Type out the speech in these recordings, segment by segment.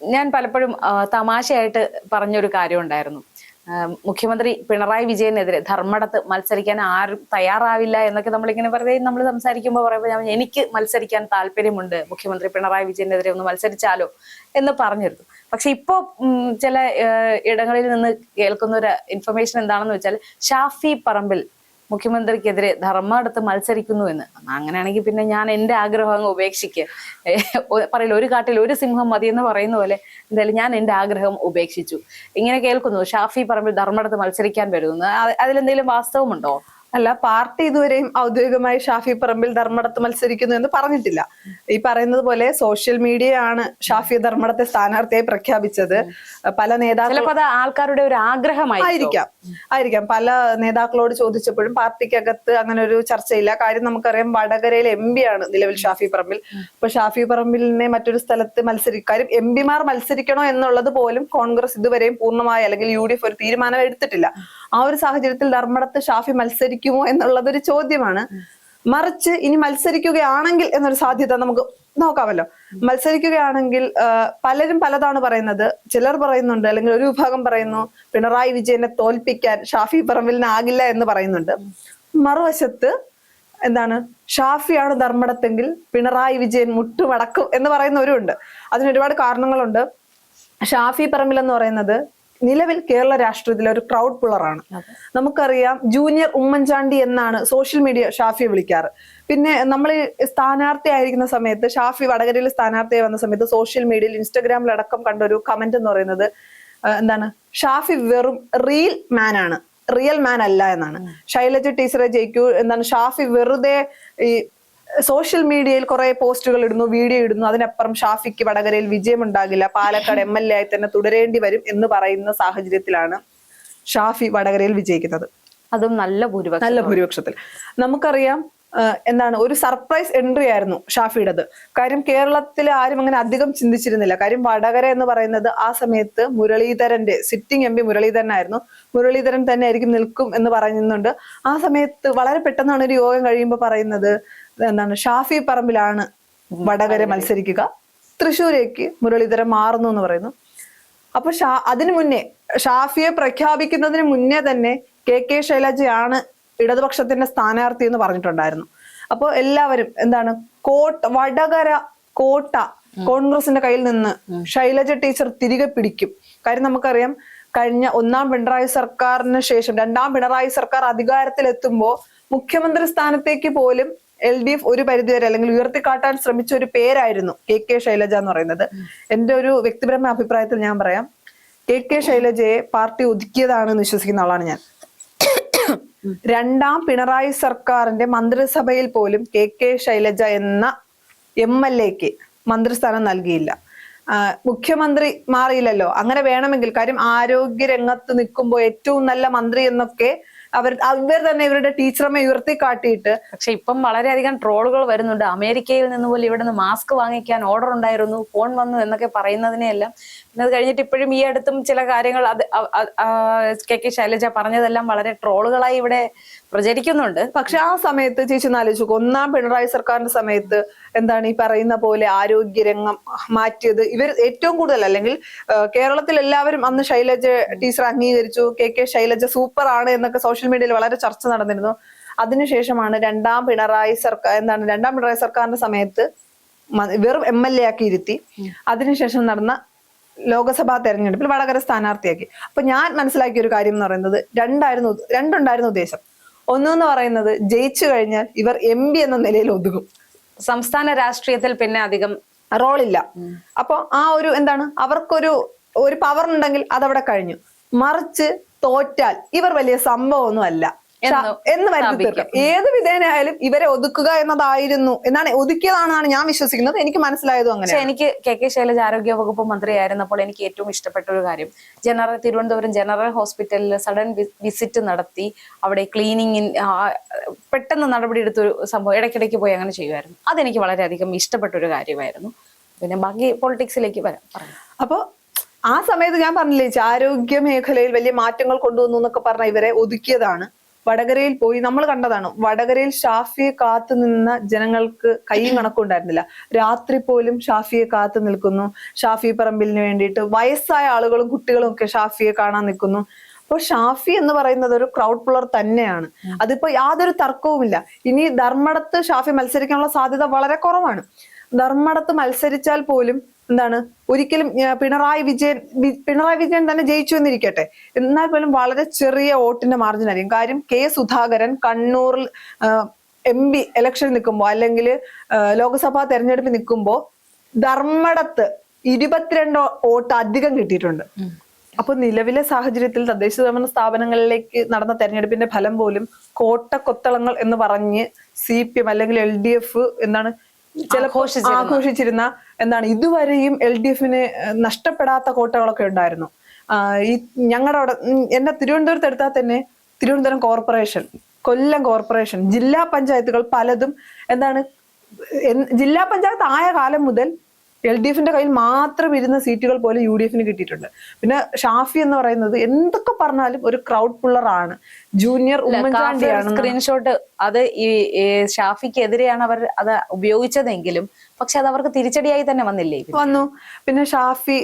ഞാൻ പലപ്പോഴും തമാശയായിട്ട് പറഞ്ഞൊരു കാര്യം ഉണ്ടായിരുന്നു. മുഖ്യമന്ത്രി പിണറായി വിജയനെതിരെ ധർമ്മടത്ത് മത്സരിക്കാൻ ആരും തയ്യാറാവില്ല എന്നൊക്കെ നമ്മളിങ്ങനെ വെറുതെ നമ്മൾ സംസാരിക്കുമ്പോൾ പറയുമ്പോൾ എനിക്ക് മത്സരിക്കാൻ താല്പര്യമുണ്ട്, മുഖ്യമന്ത്രി പിണറായി വിജയനെതിരെ ഒന്ന് മത്സരിച്ചാലോ എന്ന് പറഞ്ഞിരുന്നു. പക്ഷെ ഇപ്പോ ചില ഇടങ്ങളിൽ നിന്ന് കേൾക്കുന്ന ഒരു ഇൻഫർമേഷൻ എന്താണെന്ന് വെച്ചാൽ ഷാഫി പറമ്പിൽ മുഖ്യമന്ത്രിക്കെതിരെ ധർമ്മടത്ത് മത്സരിക്കുന്നു എന്ന്. അങ്ങനെയാണെങ്കിൽ പിന്നെ ഞാൻ എന്റെ ആഗ്രഹം അങ്ങ് ഉപേക്ഷിക്കുക. പറയില്ല, ഒരു കാട്ടിൽ ഒരു സിംഹം മതി എന്ന് പറയുന്ന പോലെ എന്തായാലും ഞാൻ എന്റെ ആഗ്രഹം ഉപേക്ഷിച്ചു. ഇങ്ങനെ കേൾക്കുന്നു ഷാഫി പറമ്പിൽ ധർമ്മടത്ത് മത്സരിക്കാൻ വരുന്നു. അതിലെന്തെങ്കിലും വാസ്തവമുണ്ടോ? അല്ല, പാർട്ടി ഇതുവരെയും ഔദ്യോഗികമായി ഷാഫി പറമ്പിൽ ധർമ്മടത്ത് മത്സരിക്കുന്നു എന്ന് പറഞ്ഞിട്ടില്ല. ഈ പറയുന്നത് പോലെ സോഷ്യൽ മീഡിയ ആണ് ഷാഫി ധർമ്മടത്തെ സ്ഥാനാർത്ഥിയായി പ്രഖ്യാപിച്ചത്. പല നേതാക്കളും ആൾക്കാരുടെ ഒരു ആയിരിക്കാം പല നേതാക്കളോട് ചോദിച്ചപ്പോഴും പാർട്ടിക്കകത്ത് അങ്ങനെ ഒരു ചർച്ചയില്ല. കാര്യം നമുക്കറിയാം, വടകരയിലെ MP ആണ് നിലവിൽ ഷാഫി പറമ്പിൽ. അപ്പൊ ഷാഫി പറമ്പിലിനെ മറ്റൊരു സ്ഥലത്ത് കാര്യം MP മാർ മത്സരിക്കണോ എന്നുള്ളത് പോലും കോൺഗ്രസ് ഇതുവരെയും പൂർണ്ണമായി അല്ലെങ്കിൽ UDF ഒരു തീരുമാനം എടുത്തിട്ടില്ല. ആ ഒരു സാഹചര്യത്തിൽ ധർമ്മടത്ത് ഷാഫി മത്സരിക്കുമോ എന്നുള്ളതൊരു ചോദ്യമാണ്. മറിച്ച് ഇനി മത്സരിക്കുകയാണെങ്കിൽ എന്നൊരു സാധ്യത നമുക്ക് നോക്കാമല്ലോ. മത്സരിക്കുകയാണെങ്കിൽ പലരും പലതാണ് പറയുന്നത്. ചിലർ പറയുന്നുണ്ട്, അല്ലെങ്കിൽ ഒരു വിഭാഗം പറയുന്നു പിണറായി വിജയനെ തോൽപ്പിക്കാൻ ഷാഫി പറമ്പിലിനാകില്ല എന്ന് പറയുന്നുണ്ട്. മറുവശത്ത് ഷാഫിയാണ് ധർമ്മടത്തെങ്കിൽ പിണറായി വിജയൻ മുട്ടുമടക്കും എന്ന് പറയുന്നവരുണ്ട്. അതിന് ഒരുപാട് കാരണങ്ങളുണ്ട്. ഷാഫി പറമ്പിൽ എന്ന് പറയുന്നത് നിലവിൽ കേരള രാഷ്ട്രീയത്തിലെ ഒരു ക്രൗഡ് പുള്ളറാണ്. നമുക്കറിയാം, ജൂനിയർ ഉമ്മൻചാണ്ടി എന്നാണ് സോഷ്യൽ മീഡിയ ഷാഫിയെ വിളിക്കാറ്. പിന്നെ നമ്മൾ സ്ഥാനാർത്ഥി ആയിരിക്കുന്ന സമയത്ത്, ഷാഫി വടകരയിൽ സ്ഥാനാർത്ഥിയായി വന്ന സമയത്ത് സോഷ്യൽ മീഡിയയിൽ ഇൻസ്റ്റഗ്രാമിലടക്കം കണ്ട ഒരു കമന്റ് എന്ന് പറയുന്നത് ഷാഫി വെറും റിയൽ മാൻ അല്ല എന്നാണ്. ശൈലജ ടീച്ചറെ ജയിക്കൂ, ഷാഫി വെറുതെ ഈ സോഷ്യൽ മീഡിയയിൽ കുറെ പോസ്റ്റുകൾ ഇടുന്നു, വീഡിയോ ഇടുന്നു, അതിനപ്പുറം ഷാഫിക്ക് വടകരയിൽ വിജയമുണ്ടാകില്ല, പാലക്കാട് MLA ആയി തന്നെ തുടരേണ്ടി വരും എന്ന് പറയുന്ന സാഹചര്യത്തിലാണ് ഷാഫി വടകരയിൽ വിജയിക്കുന്നത്. അതും നല്ല ഭൂരിപക്ഷത്തിൽ. നമുക്കറിയാം, ഒരു സർപ്രൈസ് എൻട്രി ആയിരുന്നു ഷാഫിയുടേത്. കാര്യം കേരളത്തിൽ ആരും അങ്ങനെ അധികം ചിന്തിച്ചിരുന്നില്ല. കാര്യം വടകര എന്ന് പറയുന്നത് ആ സമയത്ത് മുരളീധരന്റെ സിറ്റിംഗ് MP മുരളീധരനായിരുന്നു. മുരളീധരൻ തന്നെ ആയിരിക്കും നിൽക്കും എന്ന് പറയുന്നുണ്ട്. ആ സമയത്ത് വളരെ പെട്ടെന്നാണ് ഒരു യോഗം കഴിയുമ്പോൾ പറയുന്നത് ഷാഫി പറമ്പിലാണ് വടകര മത്സരിക്കുക, തൃശ്ശൂരേക്ക് മുരളീധരൻ മാറുന്നു എന്ന് പറയുന്നു. അപ്പൊ അതിനു മുന്നേ, ഷാഫിയെ പ്രഖ്യാപിക്കുന്നതിന് മുന്നേ തന്നെ KK ശൈലജയാണ് ഇടതുപക്ഷത്തിന്റെ സ്ഥാനാർത്ഥി എന്ന് പറഞ്ഞിട്ടുണ്ടായിരുന്നു. അപ്പൊ എല്ലാവരും വടകര കോട്ട കോൺഗ്രസിന്റെ കയ്യിൽ നിന്ന് ശൈലജ ടീച്ചർ തിരികെ പിടിക്കും. കാര്യം നമുക്കറിയാം, കഴിഞ്ഞ ഒന്നാം പിണറായി സർക്കാരിന് ശേഷം രണ്ടാം പിണറായി സർക്കാർ അധികാരത്തിലെത്തുമ്പോൾ മുഖ്യമന്ത്രി സ്ഥാനത്തേക്ക് പോലും LDF ഒരു പരിധിവരെ അല്ലെങ്കിൽ ഉയർത്തിക്കാട്ടാൻ ശ്രമിച്ച ഒരു പേരായിരുന്നു KK ശൈലജ എന്ന് പറയുന്നത്. എന്റെ ഒരു വ്യക്തിപരമായ അഭിപ്രായത്തിൽ ഞാൻ പറയാം, KK ശൈലജയെ പാർട്ടി ഒതുക്കിയതാണെന്ന് വിശ്വസിക്കുന്ന ആളാണ് ഞാൻ. രണ്ടാം പിണറായി സർക്കാരിന്റെ മന്ത്രിസഭയിൽ പോലും KK ശൈലജ എന്ന MLAക്ക് മന്ത്രിസ്ഥാനം നൽകിയില്ല. മുഖ്യമന്ത്രി മാറിയില്ലല്ലോ. അങ്ങനെ വേണമെങ്കിൽ, കാര്യം ആരോഗ്യ രംഗത്ത് നിൽക്കുമ്പോൾ ഏറ്റവും നല്ല മന്ത്രി എന്നൊക്കെ അവർ തന്നെ ഇവരുടെ ടീച്ചറമ്മ ഉയർത്തിക്കാട്ടിയിട്ട്. പക്ഷെ ഇപ്പം വളരെയധികം ട്രോളുകൾ വരുന്നുണ്ട്. അമേരിക്കയിൽ നിന്ന് പോലും ഇവിടെ നിന്ന് മാസ്ക് വാങ്ങിക്കാൻ ഓർഡർ ഉണ്ടായിരുന്നു, ഫോൺ വന്നു എന്നൊക്കെ പറയുന്നതിനെല്ലാം. പിന്നെ അത് കഴിഞ്ഞിട്ട് ഇപ്പോഴും ഈ അടുത്തും ചില കാര്യങ്ങൾ KK ശൈലജ പറഞ്ഞതെല്ലാം വളരെ ട്രോളുകളായി ഇവിടെ പ്രചരിക്കുന്നുണ്ട്. പക്ഷെ ആ സമയത്ത് ചേച്ചി ആലോചിച്ചു, ഒന്നാം പിണറായി സർക്കാരിന്റെ സമയത്ത് ഈ പറയുന്ന പോലെ ആരോഗ്യരംഗം മാറ്റിയത് ഇവർ ഏറ്റവും കൂടുതൽ, അല്ലെങ്കിൽ കേരളത്തിൽ എല്ലാവരും അന്ന് ശൈലജ ടീച്ചർ അംഗീകരിച്ചു, KK ശൈലജ സൂപ്പർ ആണ് എന്നൊക്കെ സോഷ്യൽ മീഡിയയിൽ വളരെ ചർച്ച നടന്നിരുന്നു. അതിനുശേഷമാണ് രണ്ടാം പിണറായി സർക്കാരിന്റെ സമയത്ത് വെറും MLA ആക്കി ഇരുത്തി. അതിനുശേഷം നടന്ന ലോക്സഭാ തെരഞ്ഞെടുപ്പിൽ വടകര സ്ഥാനാർത്ഥിയാക്കി. അപ്പൊ ഞാൻ മനസ്സിലാക്കിയ ഒരു കാര്യം എന്ന് പറയുന്നത് രണ്ടുണ്ടായിരുന്നു ഉദ്ദേശം. ഒന്നെന്ന് പറയുന്നത്, ജയിച്ചു കഴിഞ്ഞാൽ ഇവർ MP എന്ന നിലയിൽ ഒതുങ്ങും, സംസ്ഥാന രാഷ്ട്രീയത്തിൽ പിന്നെ അധികം റോളില്ല. അപ്പൊ ആ ഒരു അവർക്കൊരു പവർ ഉണ്ടെങ്കിൽ അതവിടെ കഴിഞ്ഞു. മറിച്ച് തോറ്റാൽ ഇവർ വലിയ സംഭവമൊന്നും അല്ല എന്ന് വരുത്തി തീർക്കാം. ഏത് വിധേനയായാലും ഇവരെ ഒതുക്കുക എന്നതായിരുന്നു, ഒതുക്കിയതാണെന്നാണ് ഞാൻ വിശ്വസിക്കുന്നത്. എനിക്ക് മനസ്സിലായതും അങ്ങനെ. എനിക്ക് KK ശൈലജ ആരോഗ്യ വകുപ്പ് മന്ത്രിയായിരുന്നപ്പോൾ എനിക്ക് ഏറ്റവും ഇഷ്ടപ്പെട്ട ഒരു കാര്യം, തിരുവനന്തപുരം ജനറൽ ഹോസ്പിറ്റലിൽ സഡൻ വിസിറ്റ് നടത്തി അവിടെ ക്ലീനിങ് പെട്ടെന്ന് നടപടിയെടുത്തൊരു സംഭവം ഇടയ്ക്കിടയ്ക്ക് പോയി അങ്ങനെ ചെയ്യുമായിരുന്നു. അതെനിക്ക് വളരെയധികം ഇഷ്ടപ്പെട്ട ഒരു കാര്യമായിരുന്നു. പിന്നെ ബാക്കി പൊളിറ്റിക്സിലേക്ക് വരാം. അപ്പൊ ആ സമയത്ത് ഞാൻ പറഞ്ഞില്ലേ, ആരോഗ്യ മേഖലയിൽ വലിയ മാറ്റങ്ങൾ കൊണ്ടുവന്നു എന്നൊക്കെ പറഞ്ഞ ഇവരെ ഒതുക്കിയതാണ്. വടകരയിൽ പോയി നമ്മൾ കണ്ടതാണ്. വടകരയിൽ ഷാഫിയെ കാത്തു നിന്ന ജനങ്ങൾക്ക് കൈയും കണക്കും ഉണ്ടായിരുന്നില്ല. രാത്രി പോലും ഷാഫിയെ കാത്തു നിൽക്കുന്നു. ഷാഫി പറമ്പിലിന് വേണ്ടിയിട്ട് വയസ്സായ ആളുകളും കുട്ടികളും ഒക്കെ ഷാഫിയെ കാണാൻ നിൽക്കുന്നു. അപ്പോൾ ഷാഫി എന്ന് പറയുന്നത് ഒരു ക്രൗഡ് പുള്ളർ തന്നെയാണ്. അതിപ്പോ യാതൊരു തർക്കവുമില്ല. ഇനി ധർമ്മടത്ത് ഷാഫി മത്സരിക്കാനുള്ള സാധ്യത വളരെ കുറവാണ്. ധർമ്മടത്ത് മത്സരിച്ചാൽ പോലും എന്താണ്, ഒരിക്കലും പിണറായി വിജയൻ തന്നെ ജയിച്ചു എന്നിരിക്കട്ടെ, എന്നാൽ പോലും വളരെ ചെറിയ വോട്ടിന്റെ മാർജിൻ ആയിരിക്കും. കാര്യം കെ സുധാകരൻ കണ്ണൂരിൽ MP ഇലക്ഷൻ നിൽക്കുമ്പോ അല്ലെങ്കിൽ ലോക്സഭാ തെരഞ്ഞെടുപ്പ് നിൽക്കുമ്പോ ധർമ്മടത്ത് 22 വോട്ട് അധികം കിട്ടിയിട്ടുണ്ട്. അപ്പൊ നിലവിലെ സാഹചര്യത്തിൽ തദ്ദേശ സ്വയംഭരണ സ്ഥാപനങ്ങളിലേക്ക് നടന്ന തെരഞ്ഞെടുപ്പിന്റെ ഫലം പോലും കോട്ടക്കൊത്തളങ്ങൾ എന്ന് പറഞ്ഞ് CPM അല്ലെങ്കിൽ LDF എന്താണ് ആഘോഷിച്ചിരുന്ന എന്താണ് ഇതുവരെയും LDFന് നഷ്ടപ്പെടാത്ത കോട്ടകളൊക്കെ ഉണ്ടായിരുന്നു. ഈ ഞങ്ങളുടെ അവിടെ എന്നെ തിരുവനന്തപുരത്ത് എടുത്താൽ തന്നെ തിരുവനന്തപുരം കോർപ്പറേഷൻ, കൊല്ലം കോർപ്പറേഷൻ, ജില്ലാ പഞ്ചായത്തുകൾ പലതും എന്താണ് ജില്ലാ പഞ്ചായത്ത് ആയ കാലം മുതൽ LDFന്റെ കയ്യിൽ മാത്രം ഇരുന്ന സീറ്റുകൾ പോലെ UDFന് കിട്ടിയിട്ടുണ്ട്. പിന്നെ ഷാഫി എന്ന് പറയുന്നത് എന്തൊക്കെ പറഞ്ഞാലും ഒരു ക്രൗഡ് പുള്ളർ ആണ്. ജൂനിയർ ഉമ്മൻചാണ്ടിയാണ്. സ്ക്രീൻഷോട്ട് അത് ഈ ഷാഫിക്കെതിരെയാണ് അവർ അത് ഉപയോഗിച്ചതെങ്കിലും പക്ഷെ അത് അവർക്ക് തിരിച്ചടിയായി തന്നെ വന്നു. പിന്നെ ഷാഫി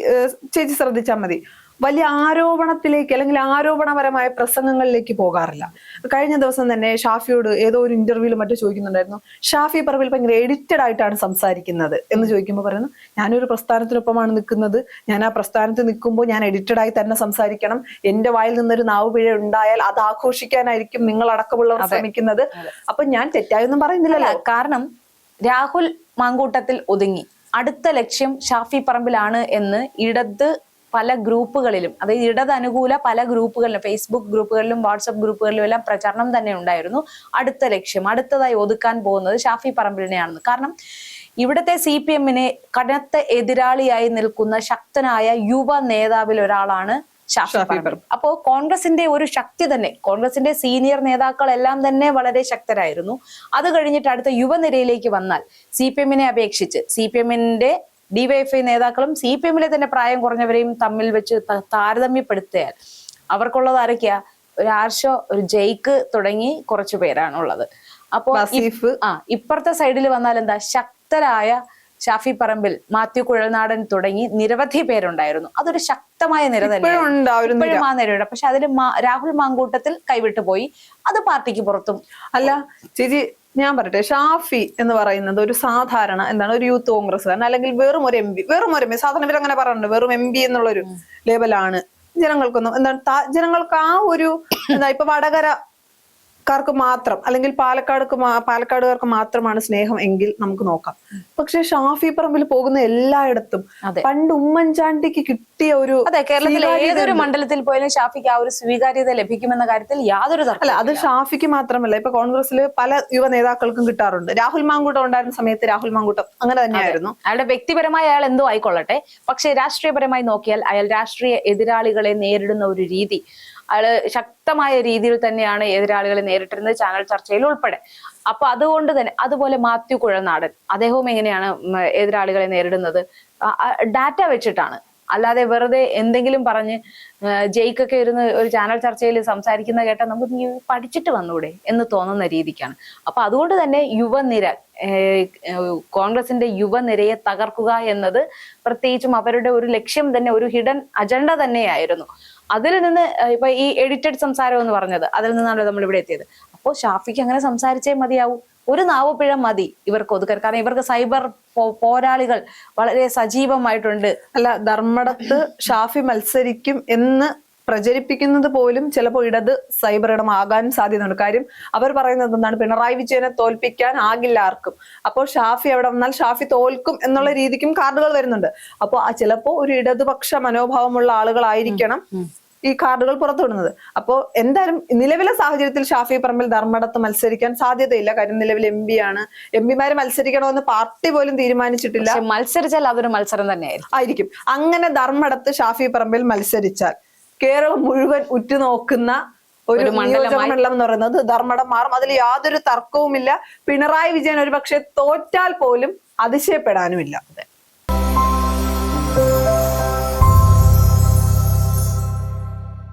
ചേച്ചി ശ്രദ്ധിച്ചാൽ മതി, വലിയ ആരോപണത്തിലേക്ക് അല്ലെങ്കിൽ ആരോപണപരമായ പ്രസംഗങ്ങളിലേക്ക് പോകാറില്ല. കഴിഞ്ഞ ദിവസം തന്നെ ഷാഫിയോട് ഏതോ ഒരു ഇന്റർവ്യൂവിൽ മറ്റു ചോദിക്കുന്നുണ്ടായിരുന്നു, ഷാഫി പറമ്പിൽ ഭയങ്കര എഡിറ്റഡ് ആയിട്ടാണ് സംസാരിക്കുന്നത് എന്ന് ചോദിക്കുമ്പോൾ പറയുന്നു, ഞാനൊരു പ്രസ്ഥാനത്തിനൊപ്പമാണ് നിൽക്കുന്നത്, ഞാൻ ആ പ്രസ്ഥാനത്ത് നിൽക്കുമ്പോൾ ഞാൻ എഡിറ്റഡ് ആയി തന്നെ സംസാരിക്കണം, എന്റെ വായിൽ നിന്നൊരു നാവ് പിഴ ഉണ്ടായാൽ അത് ആഘോഷിക്കാനായിരിക്കും നിങ്ങൾ അടക്കമുള്ളവർ ശ്രമിക്കുന്നത്. അപ്പൊ ഞാൻ തെറ്റായൊന്നും പറയുന്നില്ലല്ലോ. കാരണം രാഹുൽ മാങ്കൂട്ടത്തിൽ ഒതുങ്ങി, അടുത്ത ലക്ഷ്യം ഷാഫി പറമ്പിലാണ് എന്ന് ഇടത് പല ഗ്രൂപ്പുകളിലും, അതായത് ഇടത് അനുകൂല പല ഗ്രൂപ്പുകളിലും, ഫേസ്ബുക്ക് ഗ്രൂപ്പുകളിലും വാട്സപ്പ് ഗ്രൂപ്പുകളിലും എല്ലാം പ്രചരണം തന്നെ ഉണ്ടായിരുന്നു. അടുത്ത ലക്ഷ്യം, അടുത്തതായി ഒതുക്കാൻ പോകുന്നത് ഷാഫി പറമ്പിലിനെയാണെന്ന്. കാരണം ഇവിടുത്തെ CPMന് കനത്ത എതിരാളിയായി നിൽക്കുന്ന ശക്തനായ യുവ നേതാവിൽ ഒരാളാണ് ഷാഫി പറമ്പിൽ. അപ്പോ കോൺഗ്രസിന്റെ ഒരു ശക്തി തന്നെ, കോൺഗ്രസിന്റെ സീനിയർ നേതാക്കളെല്ലാം തന്നെ വളരെ ശക്തരായിരുന്നു. അത് കഴിഞ്ഞിട്ട് അടുത്ത യുവനിരയിലേക്ക് വന്നാൽ CPMനെ അപേക്ഷിച്ച് CPMന്റെ DYFI നേതാക്കളും CPMലെ തന്നെ പ്രായം കുറഞ്ഞവരെയും തമ്മിൽ വെച്ച് താരതമ്യപ്പെടുത്തിയാൽ അവർക്കുള്ളത് ആരൊക്കെയാ? ഒരു ആർഷോ, ഒരു ജയ്ക്ക് തുടങ്ങി കുറച്ചു പേരാണുള്ളത്. അപ്പോ ഇപ്പുറത്തെ സൈഡിൽ വന്നാൽ എന്താ, ശക്തരായ ഷാഫി പറമ്പിൽ, മാത്യു കുഴൽനാടൻ തുടങ്ങി നിരവധി പേരുണ്ടായിരുന്നു. അതൊരു ശക്തമായ നിര തന്നെയാണ് ആ നിരയുടെ. പക്ഷെ അതിൽ രാഹുൽ മാങ്കൂട്ടത്തിൽ കൈവിട്ടു പോയി. അത് പാർട്ടിക്ക് പുറത്തും അല്ല. ചേച്ചി ഞാൻ പറയട്ടെ, ഷാഫി എന്ന് പറയുന്നത് ഒരു സാധാരണ എന്താണ് ഒരു യൂത്ത് കോൺഗ്രസ്സുകാരൻ അല്ലെങ്കിൽ വെറും ഒരു MP, സാധാരണ ഇവർ അങ്ങനെ പറയാറുണ്ട്, വെറും MP എന്നുള്ളൊരു ലേബലാണ് ജനങ്ങൾക്കൊന്നും എന്താണ് ജനങ്ങൾക്ക് ആ ഒരു എന്താ ഇപ്പൊ വടകരക്കാർക്ക് മാത്രം അല്ലെങ്കിൽ പാലക്കാടുകാർക്ക് മാത്രമാണ് സ്നേഹം എങ്കിൽ നമുക്ക് നോക്കാം. പക്ഷെ ഷാഫി പറമ്പിൽ പോകുന്ന എല്ലായിടത്തും പണ്ട് ഉമ്മൻചാണ്ടിക്ക് കിട്ടിയ ഒരു, അതെ, കേരളത്തിലെ ഏതൊരു മണ്ഡലത്തിൽ പോയാലും ഷാഫിക്ക് ആ ഒരു സ്വീകാര്യത ലഭിക്കുമെന്ന കാര്യത്തിൽ യാതൊരു അല്ല. അത് ഷാഫിക്ക് മാത്രമല്ല, ഇപ്പൊ കോൺഗ്രസിൽ പല യുവ നേതാക്കൾക്കും കിട്ടാറുണ്ട്. രാഹുൽ മാങ്കൂട്ടം ഉണ്ടായിരുന്ന സമയത്ത് രാഹുൽ മാങ്കൂട്ടം അങ്ങനെ തന്നെയായിരുന്നു. അയാളുടെ വ്യക്തിപരമായി അയാൾ എന്തോ ആയിക്കൊള്ളട്ടെ, പക്ഷെ രാഷ്ട്രീയപരമായി നോക്കിയാൽ അയാൾ രാഷ്ട്രീയ എതിരാളികളെ നേരിടുന്ന ഒരു രീതി, അയാള് ശക്തമായ രീതിയിൽ തന്നെയാണ് എതിരാളികളെ നേരിട്ടിരുന്നത്, ചാനൽ ചർച്ചയിൽ ഉൾപ്പെടെ. അപ്പൊ അതുകൊണ്ട് തന്നെ അതുപോലെ മാത്യു കുഴൽനാടൻ, അദ്ദേഹവും എങ്ങനെയാണ് എതിരാളികളെ നേരിടുന്നത്? ഡാറ്റ വെച്ചിട്ടാണ്, അല്ലാതെ വെറുതെ എന്തെങ്കിലും പറഞ്ഞ് ജയ്ക്കൊക്കെ ഇരുന്ന് ഒരു ചാനൽ ചർച്ചയിൽ സംസാരിക്കുന്ന കേട്ടാൽ നമുക്ക് നീ പഠിച്ചിട്ട് വന്നൂടെ എന്ന് തോന്നുന്ന രീതിക്കാണ്. അപ്പൊ അതുകൊണ്ട് തന്നെ യുവനിര, കോൺഗ്രസിന്റെ യുവനിരയെ തകർക്കുക എന്നത് പ്രത്യേകിച്ചും അവരുടെ ഒരു ലക്ഷ്യം തന്നെ, ഒരു ഹിഡൻ അജണ്ട തന്നെയായിരുന്നു. അതിൽ നിന്ന് ഇപ്പൊ ഈ എഡിറ്റഡ് സംസാരം എന്ന് പറഞ്ഞത്, അതിൽ നിന്നാണല്ലോ നമ്മൾ ഇവിടെ എത്തിയത്. അപ്പോൾ ഷാഫിക്ക് അങ്ങനെ സംസാരിച്ചേ മതിയാവൂ, ഒരു നാവുപിഴ മതി ഇവർക്ക് ഒതുക്കാൻ. കാരണം ഇവർക്ക് സൈബർ പോരാളികൾ വളരെ സജീവമായിട്ടുണ്ട്. അല്ല, ധർമ്മടത്ത് ഷാഫി മത്സരിക്കും എന്ന് പ്രചരിപ്പിക്കുന്നത് പോലും ചിലപ്പോൾ ഇടത് സൈബർ ഇടമാകാൻ സാധ്യതയുണ്ട്. കാര്യം അവർ പറയുന്നത് എന്താണ്, പിണറായി വിജയനെ തോൽപ്പിക്കാൻ ആകില്ല ആർക്കും. അപ്പോൾ ഷാഫി അവിടെ വന്നാൽ ഷാഫി തോൽക്കും എന്നുള്ള രീതിക്കും കാർഡുകൾ വരുന്നുണ്ട്. അപ്പോൾ ചിലപ്പോ ഒരു ഇടതുപക്ഷ മനോഭാവമുള്ള ആളുകളായിരിക്കണം ഈ കാർഡുകൾ പുറത്തുവിടുന്നത്. അപ്പോൾ എന്തായാലും നിലവിലെ സാഹചര്യത്തിൽ ഷാഫി പറമ്പിൽ ധർമ്മടത്ത് മത്സരിക്കാൻ സാധ്യതയില്ല. കാര്യം നിലവിൽ MP ആണ്. MP-മാര് മത്സരിക്കണമെന്ന് പാർട്ടി പോലും തീരുമാനിച്ചിട്ടില്ല. മത്സരിച്ചാൽ അതൊരു മത്സരം ആയിരിക്കും. അങ്ങനെ ധർമ്മടത്ത് ഷാഫി പറമ്പിൽ മത്സരിച്ചാൽ കേരളം മുഴുവൻ ഉറ്റുനോക്കുന്ന ഒരു നിയോജകമണ്ഡലം എന്ന് പറയുന്നത് ധർമ്മടം മാറും. അതിൽ യാതൊരു തർക്കവുമില്ല. പിണറായി വിജയൻ ഒരു പക്ഷെ തോറ്റാൽ പോലും അതിശയപ്പെടാനുമില്ല.